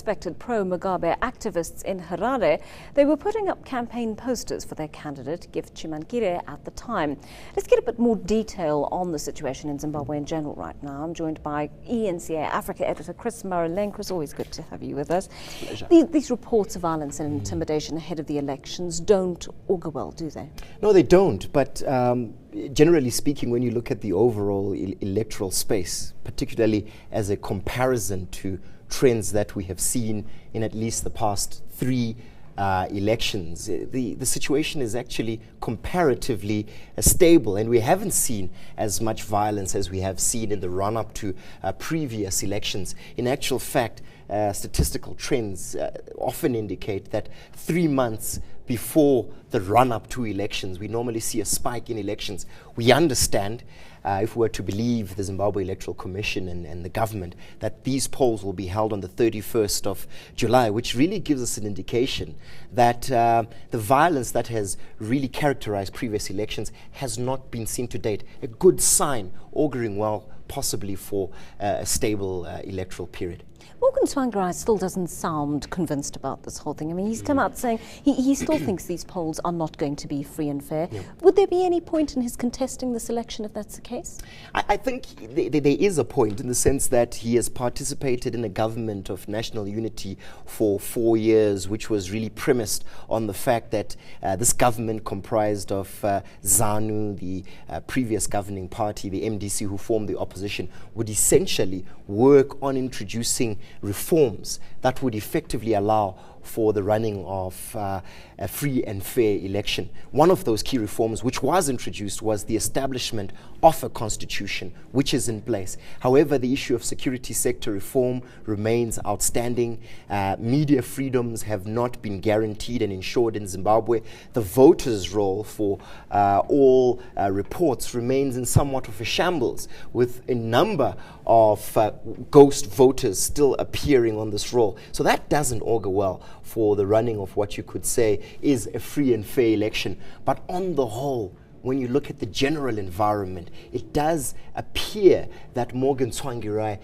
suspected pro-Mugabe activists in Harare. They were putting up campaign posters for their candidate, Tsvangirai, at the time. Let's get a bit more detail on the situation in Zimbabwe in general right now. I'm joined by eNCA Africa editor Chris Maroleng. Chris, always good to have you with us. These reports of violence and intimidation ahead of the elections don't augur well, do they? No, they don't. But generally speaking, when you look at the overall electoral space, particularly as a comparison to trends that we have seen in at least the past three elections, the situation is actually comparatively stable, and we haven't seen as much violence as we have seen in the run-up to previous elections. In actual fact, statistical trends often indicate that 3 months before the run-up to elections, we normally see a spike in elections. We understand, if we were to believe the Zimbabwe Electoral Commission and the government, that these polls will be held on the 31st of July, which really gives us an indication that the violence that has really characterized previous elections has not been seen to date. A good sign, auguring well, possibly for a stable electoral period. Morgan Tsvangirai still doesn't sound convinced about this whole thing. I mean, he's come out saying he still thinks these polls are not going to be free and fair. Yeah. Would there be any point in his contesting this election if that's the case? I think there is a point in the sense that he has participated in a government of national unity for 4 years, which was really premised on the fact that this government comprised of ZANU, the previous governing party, the MDC, who formed the opposition, would essentially work on introducing reforms that would effectively allow for the running of a free and fair election. One of those key reforms which was introduced was the establishment of a constitution, which is in place. However, the issue of security sector reform remains outstanding. Media freedoms have not been guaranteed and ensured in Zimbabwe. The voters' roll for all reports remains in somewhat of a shambles, with a number of ghost voters still appearing on this roll. So that doesn't augur well for the running of what you could say is a free and fair election. But on the whole, when you look at the general environment, it does appear that Morgan Tsvangirai,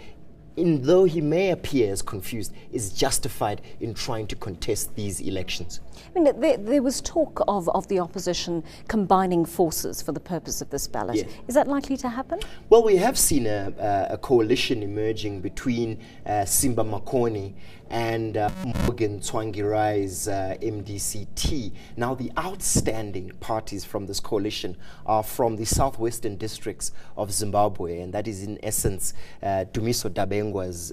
though he may appear as confused, is justified in trying to contest these elections. I mean, there was talk of the opposition combining forces for the purpose of this ballot. Yeah. Is that likely to happen? Well, we have seen a coalition emerging between Simba Makoni and Morgan Tsvangirai's MDCT. Now, the outstanding parties from this coalition are from the southwestern districts of Zimbabwe, and that is in essence Dumiso Dabengwa's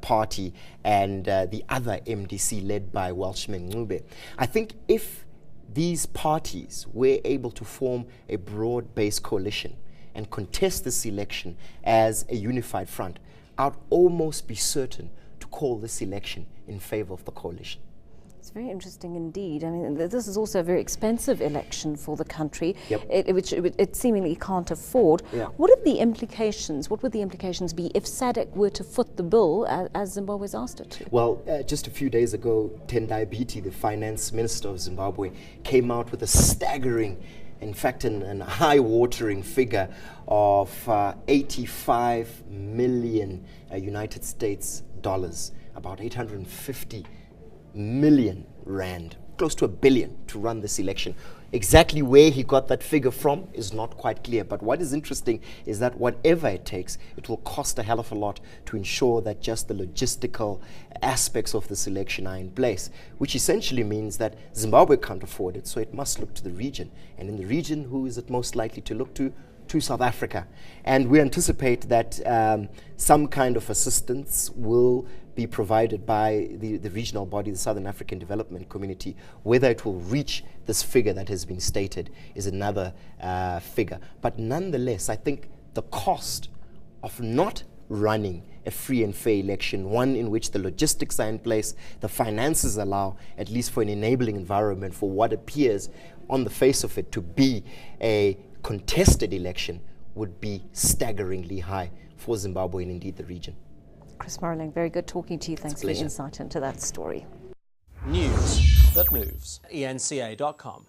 party and the other MDC led by Welshman Ncube. I think if these parties were able to form a broad-based coalition and contest this election as a unified front, I'd almost be certain to call this election in favor of the coalition. It's very interesting indeed. I mean, this is also a very expensive election for the country, yep. Which it seemingly can't afford. Yeah. What would the implications be if SADC were to foot the bill as Zimbabwe's asked it to? Well, just a few days ago, Tendai Biti, the finance minister of Zimbabwe, came out with a staggering, in fact, an eye-watering figure of 85 million United States dollars, about 850 million rand, close to $1 billion, to run this election. Exactly where he got that figure from is not quite clear, but what is interesting is that whatever it takes, it will cost a hell of a lot to ensure that just the logistical aspects of this election are in place, which essentially means that Zimbabwe can't afford it, so it must look to the region. And in the region, who is it most likely to look to? To South Africa. And we anticipate that some kind of assistance will be provided by the regional body, the Southern African Development Community. Whether it will reach this figure that has been stated is another figure. But nonetheless, I think the cost of not running a free and fair election, one in which the logistics are in place, the finances allow, at least for an enabling environment for what appears on the face of it to be a contested election, would be staggeringly high for Zimbabwe and indeed the region. Chris Maroleng, very good talking to you. Thanks for your insight into that story. News that moves. eNCA.com.